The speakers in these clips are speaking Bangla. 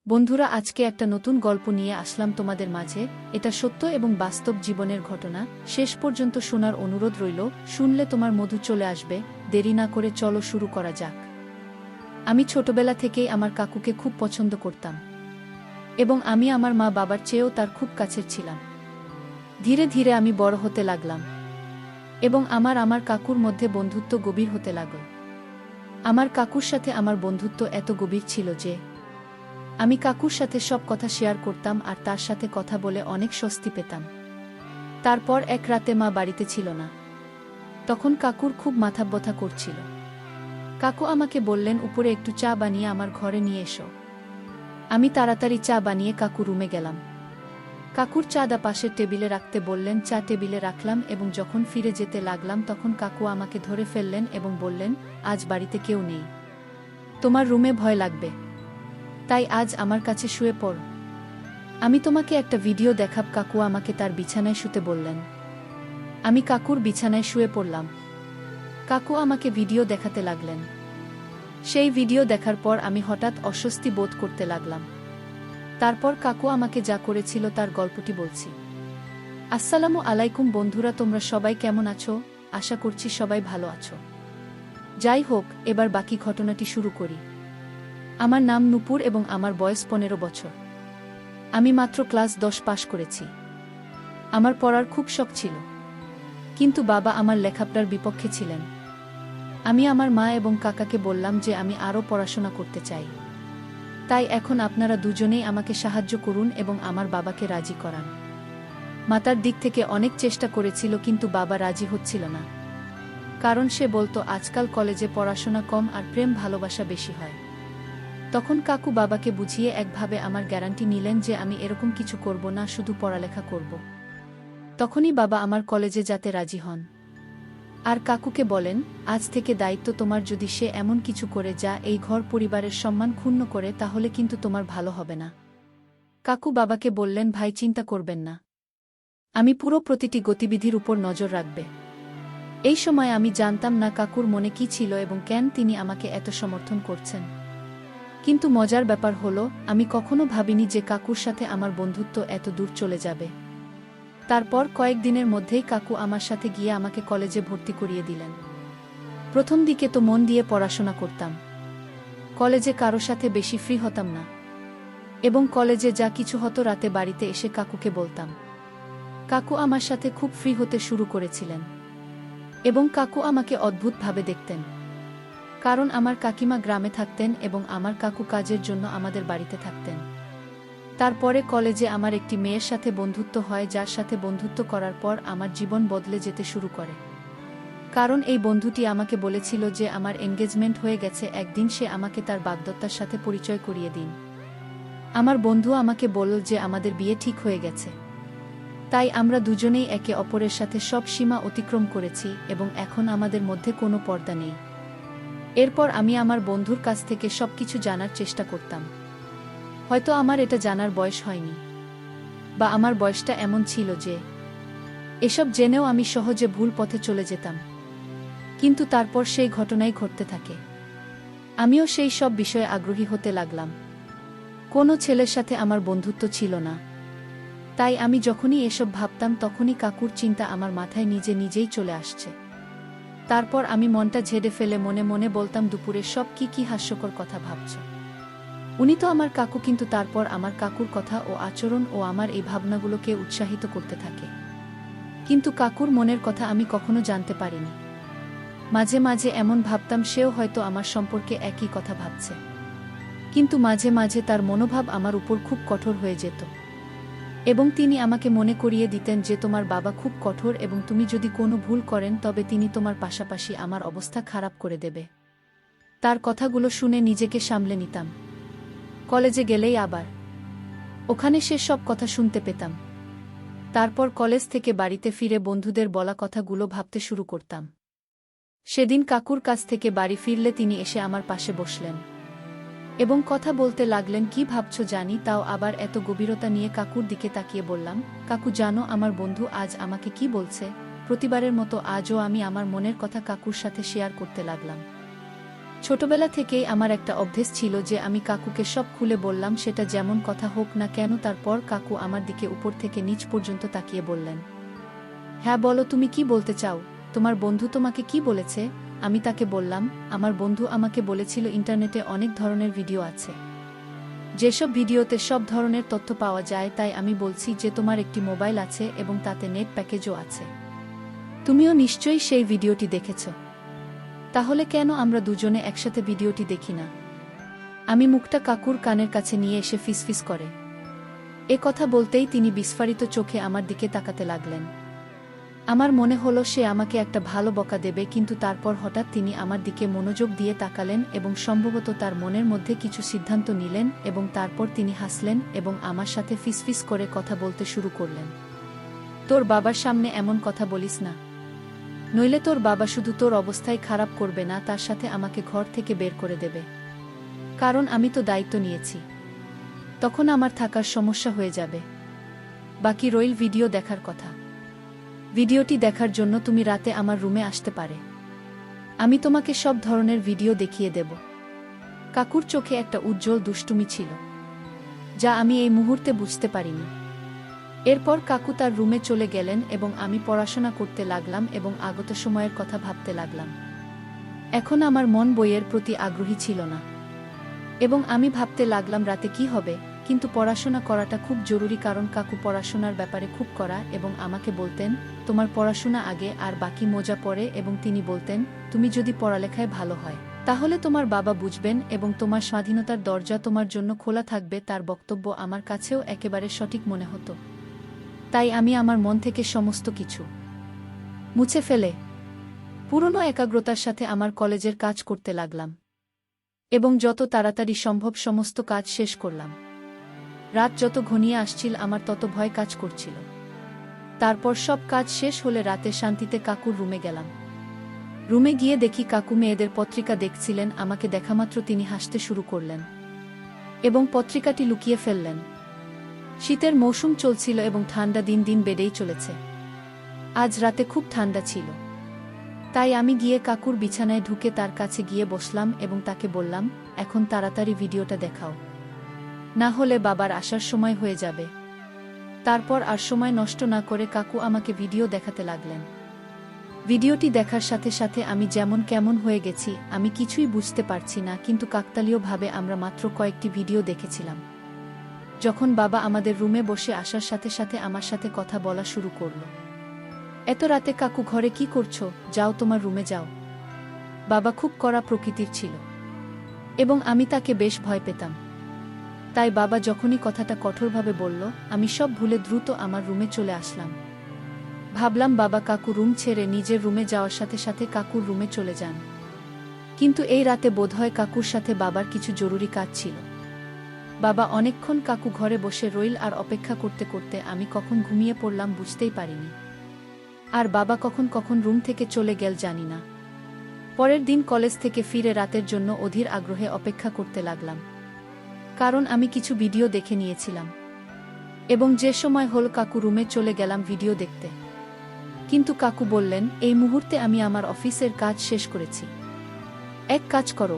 বন্ধুরা, আজকে একটা নতুন গল্প নিয়ে আসলাম তোমাদের মাঝে। এটা সত্য এবং বাস্তব জীবনের ঘটনা। শেষ পর্যন্ত শোনার অনুরোধ রইল। শুনলে তোমার মধু চলে আসবে। দেরি না করে চলো শুরু করা যাক। আমি ছোটবেলা থেকেই আমার কাকুকে খুব পছন্দ করতাম এবং আমি আমার মা বাবার চেয়েও তার খুব কাছের ছিলাম। ধীরে ধীরে আমি বড় হতে লাগলাম এবং আমার কাকুর মধ্যে বন্ধুত্ব গভীর হতে লাগল। আমার কাকুর সাথে আমার বন্ধুত্ব এত গভীর ছিল যে আমি কাকুর সাথে সব কথা শেয়ার করতাম আর তার সাথে কথা বলে অনেক স্বস্তি পেতাম। তারপর এক রাতে মা বাড়িতে ছিল না। তখন কাকুর খুব মাথা ব্যথা করছিল। কাকু আমাকে বললেন, উপরে একটু চা বানিয়ে আমার ঘরে নিয়ে এসো। আমি তাড়াতাড়ি চা বানিয়ে কাকুর রুমে গেলাম। কাকুর চাটা পাশের টেবিলে রাখতে বললেন। চা টেবিলে রাখলাম এবং যখন ফিরে যেতে লাগলাম তখন কাকু আমাকে ধরে ফেললেন এবং বললেন, আজ বাড়িতে কেউ নেই, তোমার রুমে ভয় লাগবে, তাই আজ আমার কাছে শুয়ে পড়। আমি তোমাকে একটা ভিডিও দেখাব। কাকু আমাকে তার বিছানায় শুতে বললেন। আমি কাকুর বিছানায় শুয়ে পড়লাম। কাকু আমাকে ভিডিও দেখাতে লাগলেন। সেই ভিডিও দেখার পর আমি হঠাৎ অস্বস্তি বোধ করতে লাগলাম। তারপর কাকু আমাকে যা করেছিল তার গল্পটি বলছি। আসসালামু আলাইকুম বন্ধুরা, তোমরা সবাই কেমন আছো? আশা করছি সবাই ভালো আছো। যাই হোক, এবার বাকি ঘটনাটি শুরু করি। আমার নাম নূপুর এবং আমার বয়স 15 বছর। আমি মাত্র ক্লাস 10 পাশ করেছি। আমার পড়ার খুব শখ ছিল, কিন্তু বাবা আমার লেখাপড়ার বিপক্ষে ছিলেন। আমি আমার মা এবং কাকাকে বললাম যে আমি আরও পড়াশোনা করতে চাই। তাই এখন আপনারা দুজনেই আমাকে সাহায্য করুন এবং আমার বাবাকে রাজি করান। মাতার দিক থেকে অনেক চেষ্টা করেছিল, কিন্তু বাবা রাজি হচ্ছিল না। কারণ সে বলতো আজকাল কলেজে পড়াশোনা কম আর প্রেম ভালোবাসা বেশি হয়। তখন কাকু বাবাকে বুঝিয়ে একভাবে আমার গ্যারান্টি নিলেন যে আমি এরকম কিছু করব না, শুধু পড়ালেখা করব। তখনই বাবা আমার কলেজে যেতে রাজি হন। আর কাকুকে বলেন, আজ থেকে দায়িত্ব তোমার। যদি সে এমন কিছু করে যা এই ঘর পরিবারের সম্মান ক্ষুণ্ণ করে, তাহলে কিন্তু তোমার ভালো হবে না। কাকু বাবাকে বললেন, ভাই চিন্তা করবেন না, আমি পুরো প্রতিটি গতিবিধির উপর নজর রাখবে। এই সময় আমি জানতাম না কাকুর মনে কি ছিল এবং কেন তিনি আমাকে এত সমর্থন করছেন। কিন্তু মজার ব্যাপার হলো, আমি কখনো ভাবিনি যে কাকুর সাথে আমার বন্ধুত্ব এত দূর চলে যাবে। তারপর কয়েকদিনের মধ্যেই কাকু আমার সাথে গিয়ে আমাকে কলেজে ভর্তি করিয়ে দিলেন। প্রথম দিকে তো মন দিয়ে পড়াশোনা করতাম। কলেজে কারো সাথে বেশি ফ্রি হতাম না এবং কলেজে যা কিছু হতো রাতে বাড়িতে এসে কাকুকে বলতাম। কাকু আমার সাথে খুব ফ্রি হতে শুরু করেছিলেন এবং কাকু আমাকে অদ্ভুতভাবে দেখতেন। কারণ আমার কাকিমা গ্রামে থাকতেন এবং আমার কাকু কাজের জন্য আমাদের বাড়িতে থাকতেন। তারপরে কলেজে আমার একটি মেয়ের সাথে বন্ধুত্ব হয়, যার সাথে বন্ধুত্ব করার পর আমার জীবন বদলে যেতে শুরু করে। কারণ এই বন্ধুটি আমাকে বলেছিল যে আমার এনগেজমেন্ট হয়ে গেছে। একদিন সে আমাকে তার বাগদত্তার সাথে পরিচয় করিয়ে দিন। আমার বন্ধু আমাকে বলল যে আমাদের বিয়ে ঠিক হয়ে গেছে। তাই আমরা দুজনেই একে অপরের সাথে সব সীমা অতিক্রম করেছি এবং এখন আমাদের মধ্যে কোনো পর্দা নেই। এরপর আমি আমার বন্ধুর কাছ থেকে সবকিছু জানার চেষ্টা করতাম। হয়তো আমার এটা জানার বয়স হয়নি, বা আমার বয়সটা এমন ছিল যে এসব জেনেও আমি সহজে ভুল পথে চলে যেতাম। কিন্তু তারপর সেই ঘটনাই ঘটতে থাকে। আমিও সেই সব বিষয়ে আগ্রহী হতে লাগলাম। কোনো ছেলের সাথে আমার বন্ধুত্ব ছিল না। তাই আমি যখনই এসব ভাবতাম তখনই কাকুর চিন্তা আমার মাথায় নিজে নিজেই চলে আসছে। তারপর আমি মনটা ঝেড়ে ফেলে মনে মনে বলতাম, দুপুরে সব কি হাস্যকর কথা ভাবছ। উনি তো আমার কাকু। কিন্তু তারপর আমার কাকুর কথা ও আচরণ ও আমার এই ভাবনাগুলোকে উৎসাহিত করতে থাকে। কিন্তু কাকুর মনের কথা আমি কখনো জানতে পারিনি। মাঝে মাঝে এমন ভাবতাম সেও হয়তো আমার সম্পর্কে একই কথা ভাবছে। কিন্তু মাঝে মাঝে তার মনোভাব আমার উপর খুব কঠোর হয়ে যেত এবং তিনি আমাকে মনে করিয়ে দিতেন যে তোমার বাবা খুব কঠোর এবং তুমি যদি কোনো ভুল করেন তবে তিনি তোমার পাশাপাশি আমার অবস্থা খারাপ করে দেবে। তার কথাগুলো শুনে নিজেকে সামলে নিতাম। কলেজে গেলেই আবার ওখানে সে সব কথা শুনতে পেতাম। তারপর কলেজ থেকে বাড়িতে ফিরে বন্ধুদের বলা কথাগুলো ভাবতে শুরু করতাম। সেদিন কাকুর কাছ থেকে বাড়ি ফিরলে তিনি এসে আমার পাশে বসলেন এবং কথা বলতে লাগলেন। কি ভাবছো জানি, তাও আবার এত গভীরতা নিয়ে। কাকুর দিকে তাকিয়ে বললাম, কাকু জানো আমার বন্ধু আজ আমাকে কি বলছে? প্রতিবারের মতো আজও আমি আমার মনের কথা কাকুর সাথে শেয়ার করতে লাগলাম। ছোটবেলা থেকেই আমার একটা অভ্যেস ছিল যে আমি কাকুকে সব খুলে বললাম, সেটা যেমন কথা হোক না কেন। তারপর কাকু আমার দিকে উপর থেকে নিচ পর্যন্ত তাকিয়ে বললেন, হ্যাঁ বলো, তুমি কি বলতে চাও? তোমার বন্ধু তোমাকে কি বলেছে? আমি তাকে বললাম, আমার বন্ধু আমাকে বলেছিল ইন্টারনেটে অনেক ধরনের ভিডিও আছে, যেসব ভিডিওতে সব ধরনের তথ্য পাওয়া যায়। তাই আমি বলছি যে তোমার একটি মোবাইল আছে এবং তাতে নেট প্যাকেজও আছে। তুমিও নিশ্চয়ই সেই ভিডিওটি দেখেছ। তাহলে কেন আমরা দুজনে একসাথে ভিডিওটি দেখি না? আমি মুখটা কাকুর কানের কাছে নিয়ে এসে ফিসফিস করে এ কথা বলতেই তিনি বিস্ফারিত চোখে আমার দিকে তাকাতে লাগলেন। আমার মনে হলো সে আমাকে একটা ভালো বকা দেবে, কিন্তু তারপর হঠাৎ তিনি আমার দিকে মনোযোগ দিয়ে তাকালেন এবং সম্ভবত তার মনের মধ্যে কিছু সিদ্ধান্ত নিলেন এবং তারপর তিনি হাসলেন এবং আমার সাথে ফিসফিস করে কথা বলতে শুরু করলেন। তোর বাবার সামনে এমন কথা বলিস না, নইলে তোর বাবা শুধু তোর অবস্থায় খারাপ করবে না, তার সাথে আমাকে ঘর থেকে বের করে দেবে। কারণ আমি তো দায়িত্ব নিয়েছি, তখন আমার থাকার সমস্যা হয়ে যাবে। বাকি রইল ভিডিও দেখার কথা। ভিডিওটি দেখার জন্য তুমি রাতে আমার রুমে আসতে পারে, আমি তোমাকে সব ধরনের ভিডিও দেখিয়ে দেব। কাকুর চোখে একটা উজ্জ্বল দুষ্টুমি ছিল, যা আমি এই মুহূর্তে বুঝতে পারিনি। এরপর কাকু তার রুমে চলে গেলেন এবং আমি পড়াশোনা করতে লাগলাম এবং আগত সময়ের কথা ভাবতে লাগলাম। এখন আমার মন বইয়ের প্রতি আগ্রহী ছিল না এবং আমি ভাবতে লাগলাম রাতে কি হবে। কিন্তু পড়াশোনা করাটা খুব জরুরি, কারণ কাকু পড়াশোনার ব্যাপারে খুব কড়া এবং আমাকে বলতেন, তোমার পড়াশোনা আগে আর বাকি মজা পড়ে। এবং তিনি বলতেন, তুমি যদি পড়ালেখায় ভালো হয় তাহলে তোমার বাবা বুঝবেন এবং তোমার স্বাধীনতার দরজা তোমার জন্য খোলা থাকবে। তার বক্তব্য আমার কাছেও একেবারে সঠিক মনে হতো। তাই আমি আমার মন থেকে সমস্ত কিছু মুছে ফেলে পুরনো একাগ্রতার সাথে আমার কলেজের কাজ করতে লাগলাম এবং যত তাড়াতাড়ি সম্ভব সমস্ত কাজ শেষ করলাম। রাত যত ঘনিয়ে আসছিল আমার তত ভয় কাজ করছিল। তারপর সব কাজ শেষ হলে রাতে শান্তিতে কাকুর রুমে গেলাম। রুমে গিয়ে দেখি কাকু মেয়েদের পত্রিকা দেখছিলেন। আমাকে দেখামাত্র তিনি হাসতে শুরু করলেন এবং পত্রিকাটি লুকিয়ে ফেললেন। শীতের মৌসুম চলছিল এবং ঠান্ডা দিন দিন বেড়েই চলেছে। আজ রাতে খুব ঠান্ডা ছিল, তাই আমি গিয়ে কাকুর বিছানায় ঢুকে তার কাছে গিয়ে বসলাম এবং তাকে বললাম, এখন তাড়াতাড়ি ভিডিওটা দেখাও, না হলে বাবার আসার সময় হয়ে যাবে। তারপর আর সময় নষ্ট না করে কাকু আমাকে ভিডিও দেখাতে লাগলেন। ভিডিওটি দেখার সাথে সাথে আমি যেমন কেমন হয়ে গেছি, আমি কিছুই বুঝতে পারছি না। কিন্তু কাকতালীয়ভাবে আমরা মাত্র কয়েকটি ভিডিও দেখেছিলাম। যখন বাবা আমাদের রুমে বসে আসার সাথে সাথে আমার সাথে কথা বলা শুরু করল। এত রাতে কাকু ঘরে কি করছো? যাও, তোমার রুমে যাও। বাবা খুব কড়া প্রকৃতির ছিল এবং আমি তাকে বেশ ভয় পেতাম। তাই বাবা যখনই কথাটা কঠোরভাবে বলল, আমি সব ভুলে দ্রুত আমার রুমে চলে আসলাম। ভাবলাম বাবা কাকু রুম ছেড়ে নিজের রুমে যাওয়ার সাথে সাথে কাকুর রুমে চলে যান। কিন্তু এই রাতে বোধহয় কাকুর সাথে বাবার কিছু জরুরি কাজ ছিল। বাবা অনেকক্ষণ কাকু ঘরে বসে রইল আর অপেক্ষা করতে করতে আমি কখন ঘুমিয়ে পড়লাম বুঝতেই পারিনি। আর বাবা কখন কখন রুম থেকে চলে গেল জানি না। পরের দিন কলেজ থেকে ফিরে রাতের জন্য অধীর আগ্রহে অপেক্ষা করতে লাগলাম, কারণ আমি কিছু ভিডিও দেখে নিয়েছিলাম এবং যে সময় হল কাকু রুমে চলে গেলাম ভিডিও দেখতে। কিন্তু কাকু বললেন, এই মুহূর্তে আমি আমার অফিসের কাজ শেষ করেছি। এক কাজ করো,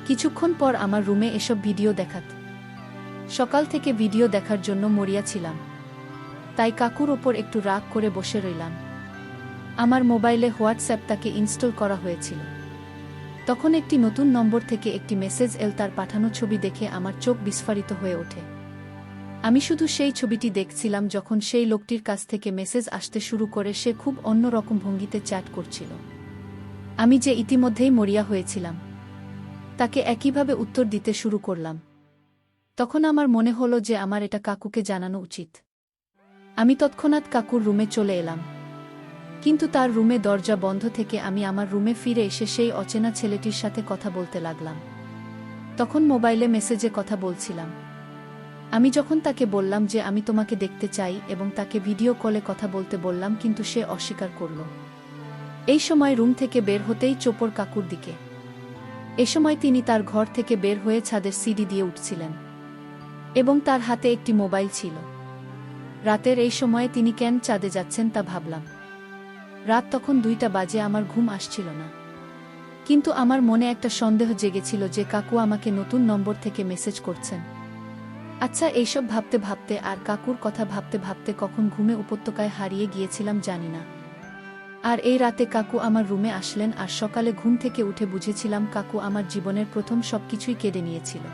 কিছুক্ষণ পর আমার রুমে এসব ভিডিও দেখাত। সকাল থেকে ভিডিও দেখার জন্য মরিয়া ছিলাম, তাই কাকুর ওপর একটু রাগ করে বসে রইলাম। আমার মোবাইলে হোয়াটসঅ্যাপ তাকে ইনস্টল করা হয়েছিল। তখন একটি নতুন নম্বর থেকে একটি মেসেজ এল। তার পাঠানো ছবি দেখে আমার চোখ বিস্ফারিত হয়ে ওঠে। আমি শুধু সেই ছবিটি দেখছিলাম যখন সেই লোকটির কাছ থেকে মেসেজ আসতে শুরু করে। সে খুব অন্যরকম ভঙ্গিতে চ্যাট করছিল। আমি যে ইতিমধ্যেই মরিয়া হয়েছিলাম, তাকে একইভাবে উত্তর দিতে শুরু করলাম। তখন আমার মনে হলো যে আমার এটা কাকুকে জানানো উচিত। আমি তৎক্ষণাৎ কাকুর রুমে চলে এলাম, কিন্তু তার রুমে দরজা বন্ধ থেকে আমি আমার রুমে ফিরে এসে সেই অচেনা ছেলেটির সাথে কথা বলতে লাগলাম। তখন মোবাইলে মেসেজে কথা বলছিলাম। আমি যখন তাকে বললাম যে আমি তোমাকে দেখতে চাই এবং তাকে ভিডিও কলে কথা বলতে বললাম, কিন্তু সে অস্বীকার করল। এই সময় রুম থেকে বের হতেই চোপড় কাকুর দিকে। এ সময় তিনি তার ঘর থেকে বের হয়ে ছাদের সিঁড়ি দিয়ে উঠছিলেন এবং তার হাতে একটি মোবাইল ছিল। রাতের এই সময়ে তিনি কেন চাঁদে যাচ্ছেন তা ভাবলাম। রাত তখন 2টা বাজে, আমার ঘুম আসছিল না। কিন্তু আমার মনে একটা সন্দেহ জেগেছিল যে কাকু আমাকে নতুন নম্বর থেকে মেসেজ করছেন। আচ্ছা, এইসব ভাবতে ভাবতে আর কাকুর কথা ভাবতে ভাবতে কখন ঘুমে উপত্যকায় হারিয়ে গিয়েছিলাম জানি না। আর এই রাতে কাকু আমার রুমে আসলেন, আর সকালে ঘুম থেকে উঠে বুঝেছিলাম কাকু আমার জীবনের প্রথম সবকিছুই কেড়ে নিয়েছিল।